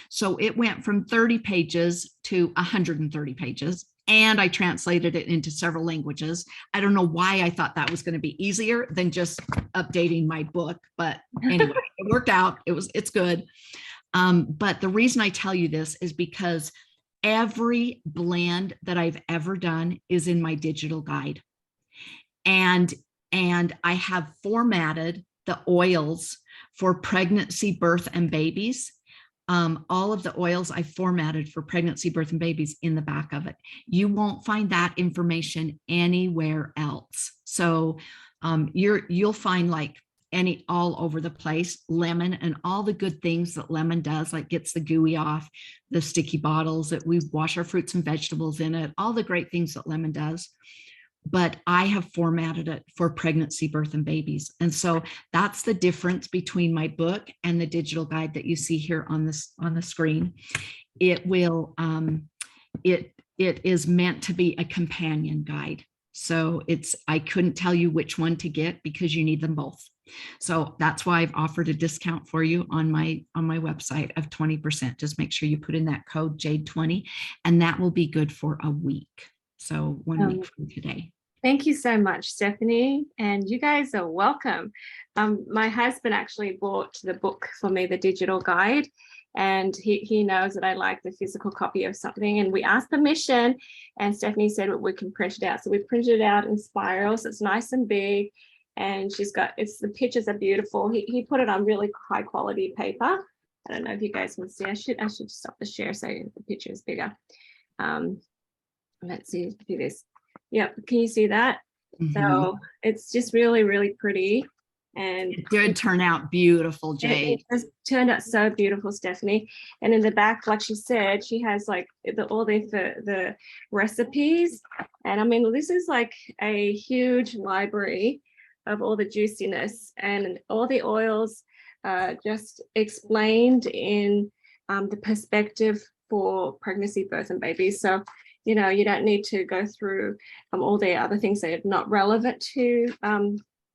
So it went from 30 pages to 130 pages. And I translated it into several languages. I don't know why I thought that was going to be easier than just updating my book. But anyway, it worked out. It's good. But the reason I tell you this is because every blend that I've ever done is in my digital guide. And I have formatted the oils for pregnancy, birth, and babies. All of the oils I formatted for pregnancy, birth, and babies in the back of it. You won't find that information anywhere else. So you'll find like all over the place, lemon and all the good things that lemon does, like gets the gooey off, the sticky bottles that we wash our fruits and vegetables in it, all the great things that lemon does. But I have formatted it for pregnancy, birth, and babies. And so that's the difference between my book and the digital guide that you see here on the screen. It will, it is meant to be a companion guide. So I couldn't tell you which one to get because you need them both. So that's why I've offered a discount for you on my website of 20%. Just make sure you put in that code JADE20, and that will be good for a week. So 1 week from today. Thank you so much, Stephanie. And you guys are welcome. My husband actually bought the book for me, the digital guide, and he knows that I like the physical copy of something. And we asked permission, and Stephanie said we can print it out. So we printed it out in spirals. It's nice and big. And the pictures are beautiful. He put it on really high quality paper. I don't know if you guys can see. I should stop the share so the picture is bigger. Let's see, do this. Yep, can you see that? Mm-hmm. So it's just really, really pretty. And it did turn out beautiful, Jade. It turned out so beautiful, Stephanie. And in the back, like she said, she has like all the recipes. And I mean, this is like a huge library of all the juiciness and all the oils just explained in the perspective for pregnancy, birth, and babies. So you know, you don't need to go through all the other things that are not relevant to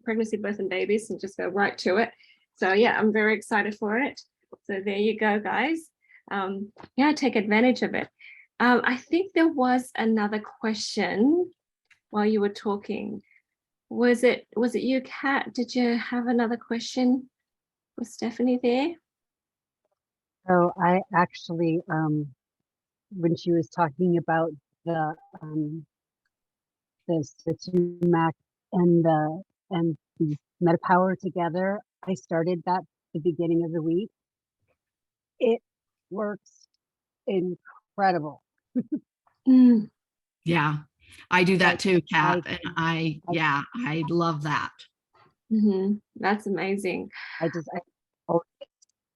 pregnancy, birth, and babies, and just go right to it. So yeah, I'm very excited for it. So there you go, guys. Yeah, take advantage of it. I think there was another question while you were talking. Was it you, Kat? Did you have another question? Was Stephanie there? So I actually, when she was talking about the sumac and the MetaPower together, I started that the beginning of the week. It works incredible. Mm. Yeah, I do that too, Kat. I- And I love that. Mm-hmm. That's amazing. I always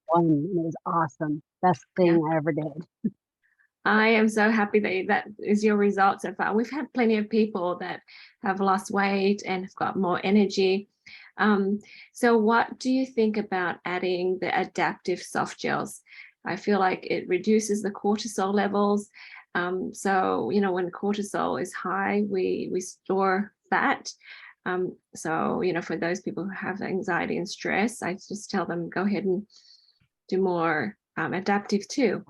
one, and it was awesome. Best thing I ever did. I am so happy that is your result so far. We've had plenty of people that have lost weight and have got more energy. So what do you think about adding the adaptive soft gels? I feel like it reduces the cortisol levels. So, you know, when cortisol is high, we store fat. So, you know, for those people who have anxiety and stress, I just tell them, go ahead and do more adaptive too.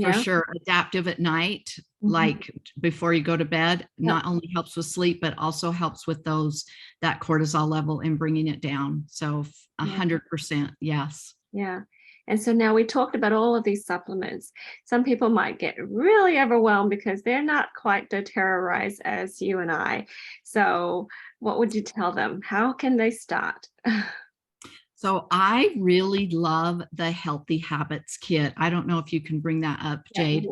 For sure. Adaptive at night, like before you go to bed, not only helps with sleep, but also helps with that cortisol level and bringing it down. So 100%, yes. Yeah. And so now we talked about all of these supplements. Some people might get really overwhelmed because they're not quite doTERRAized as you and I. So what would you tell them? How can they start? So I really love the Healthy Habits Kit. I don't know if you can bring that up, Jade,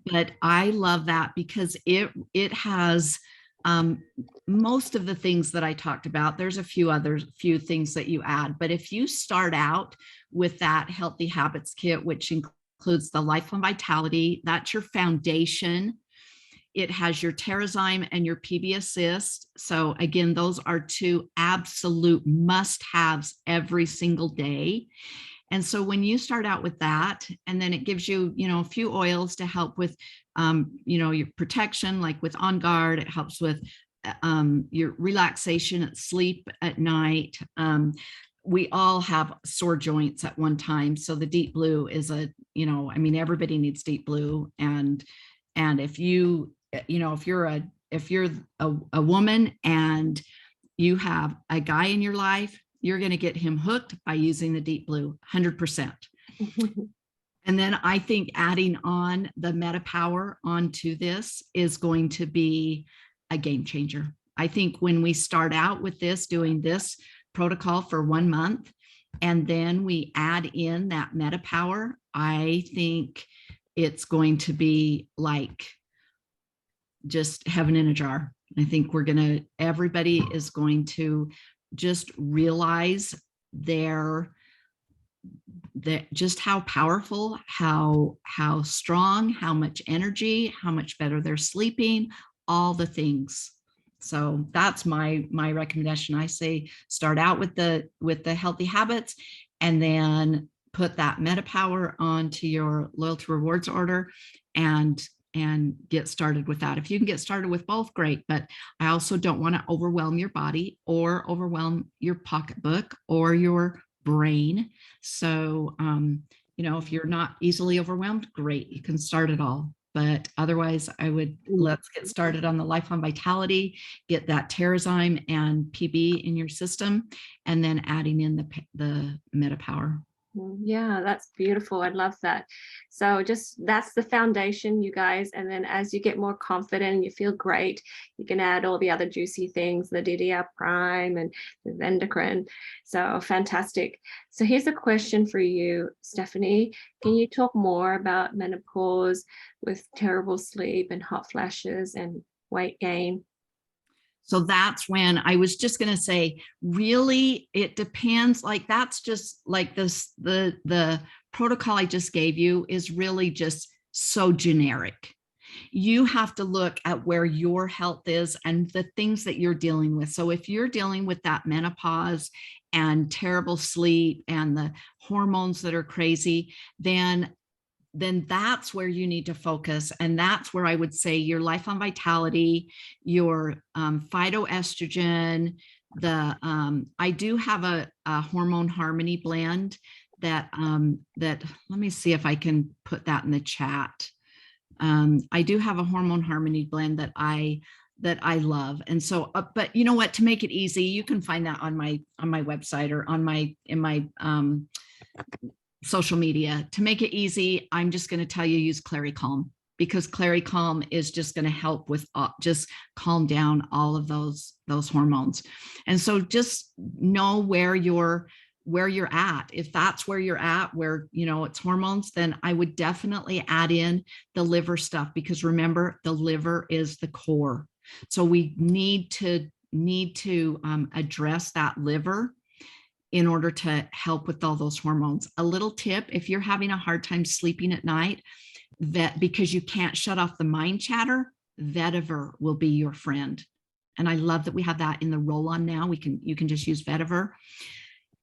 but I love that because it has most of the things that I talked about. There's a few things that you add, but if you start out with that Healthy Habits Kit, which includes the Life and Vitality, that's your foundation. It has your Terrazyme and your PB Assist. So again, those are two absolute must-haves every single day. And so when you start out with that, and then it gives you, you know, a few oils to help with, you know, your protection, like with On Guard, it helps with your relaxation at sleep at night. We all have sore joints at one time. So the Deep Blue is you know, I mean, everybody needs Deep Blue. And if you know, if you're a woman and you have a guy in your life, you're going to get him hooked by using the Deep Blue, 100%. And then I think adding on the MetaPower onto this is going to be a game changer. I think when we start out with this, doing this protocol for 1 month, and then we add in that MetaPower, I think it's going to be like just heaven in a jar. I think everybody is going to just realize just how powerful, how strong, how much energy, how much better they're sleeping, all the things. So that's my recommendation. I say start out with the Healthy Habits, and then put that MetaPower onto your loyalty rewards order and get started with that. If you can get started with both, great. But I also don't want to overwhelm your body or overwhelm your pocketbook or your brain. So, you know, if you're not easily overwhelmed, great, you can start it all. But otherwise, I would let's get started on the Life on Vitality, get that Terrazyme and PB in your system, and then adding in the MetaPower. Yeah, that's beautiful. I love that. So that's the foundation, you guys. And then as you get more confident, you feel great, you can add all the other juicy things, the DDR prime and the endocrine. So fantastic. So here's a question for you, Stephanie. Can you talk more about menopause with terrible sleep and hot flashes and weight gain? So that's when I was just going to say, really, it depends. Like, that's just like this, the protocol I just gave you is really just so generic. You have to look at where your health is and the things that you're dealing with. So if you're dealing with that menopause and terrible sleep and the hormones that are crazy, then then that's where you need to focus. And that's where I would say your Life on Vitality, your phytoestrogen, I do have a hormone harmony blend that let me see if I can put that in the chat. I do have a hormone harmony blend that I love. And so, but you know what, to make it easy, you can find that on my website or in my social media. To make it easy, I'm just going to tell you, use Clary Calm, because Clary Calm is just going to help with just calm down all of those hormones. And so just know where you're at. If that's where you're at, where, you know, it's hormones, then I would definitely add in the liver stuff, because remember, the liver is the core. So we need to address that liver in order to help with all those hormones. A little tip, if you're having a hard time sleeping at night, that because you can't shut off the mind chatter, vetiver will be your friend. And I love that we have that in the roll-on now. You can just use vetiver.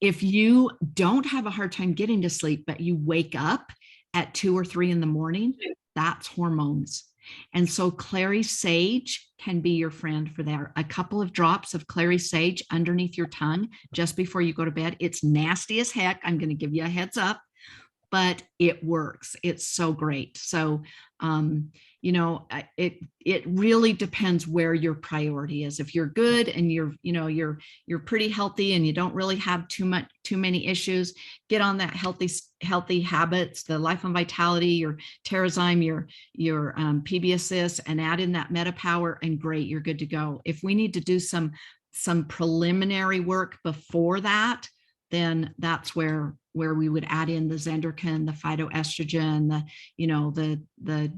If you don't have a hard time getting to sleep, but you wake up at 2 or 3 in the morning, that's hormones. And so clary sage can be your friend for that. A couple of drops of clary sage underneath your tongue just before you go to bed. It's nasty as heck. I'm going to give you a heads up, but it works. It's so great. So, you know, it really depends where your priority is. If you're good and you're pretty healthy and you don't really have too many issues, get on that healthy habits, the Life on Vitality, your Terrazyme, your PB Assist, and add in that MetaPower, and great, you're good to go. If we need to do some preliminary work before that, then that's where we would add in the Zenderkin, the phytoestrogen, the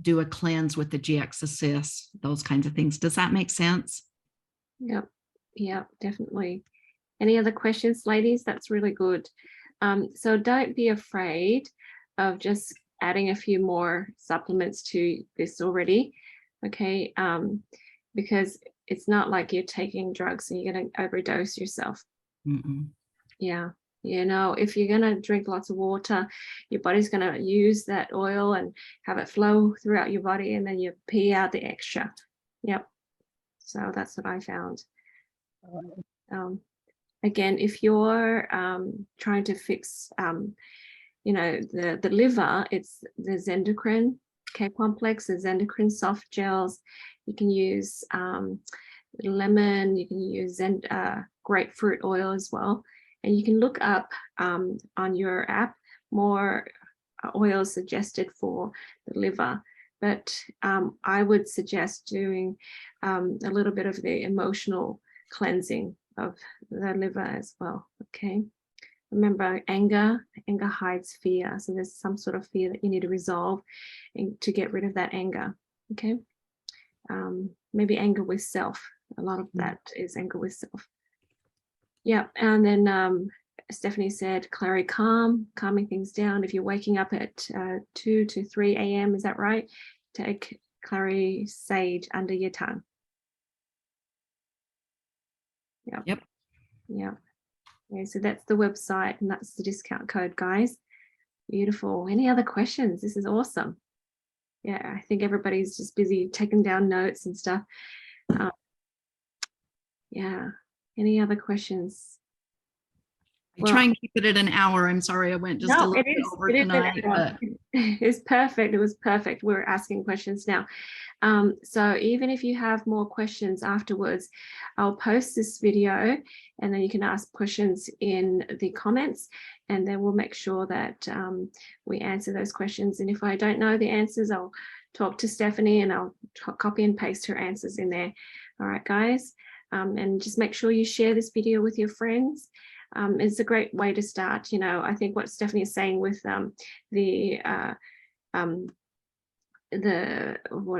do a cleanse with the GX Assist, those kinds of things. Does that make sense? Yep, definitely. Any other questions, ladies? That's really good. So don't be afraid of just adding a few more supplements to this already, okay? Because it's not like you're taking drugs and you're going to overdose yourself. Yeah. You know, if you're going to drink lots of water, your body's going to use that oil and have it flow throughout your body, and then you pee out the extra. Yep. So that's what I found. Again, if you're trying to fix, you know, the liver, it's the Zenderkin K complex, the Zenderkin soft gels. You can use lemon, you can use grapefruit oil as well. And you can look up on your app more oils suggested for the liver. But I would suggest doing a little bit of the emotional cleansing of the liver as well, okay? Remember, anger hides fear. So there's some sort of fear that you need to resolve and to get rid of that anger, okay? Maybe anger with self. A lot of that is anger with self. Yeah, and then Stephanie said Clary Calm, calming things down. If you're waking up at 2 to 3 a.m., is that right? Take Clary Sage under your tongue. Yep. Okay, so that's the website, and that's the discount code, guys. Beautiful. Any other questions? This is awesome. Yeah, I think everybody's just busy taking down notes and stuff. Yeah. Any other questions? I try and keep it at an hour. I'm sorry, I went just a little bit over tonight. But it's perfect. It was perfect. We're asking questions now. So even if you have more questions afterwards, I'll post this video and then you can ask questions in the comments, and then we'll make sure that we answer those questions. And if I don't know the answers, I'll talk to Stephanie and I'll copy and paste her answers in there. All right, guys. And just make sure you share this video with your friends. It's a great way to start. You know, I think what Stephanie is saying with what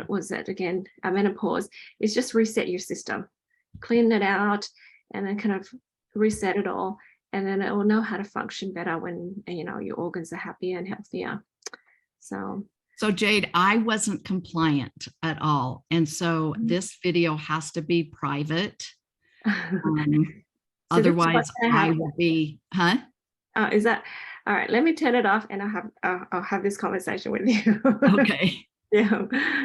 was that again? Menopause is just reset your system, clean it out, and then kind of reset it all, and then it will know how to function better when, you know, your organs are happier and healthier. So Jade, I wasn't compliant at all. And so this video has to be private. So otherwise I will be, is that, All right, let me turn it off and I'll have this conversation with you. Okay. Yeah.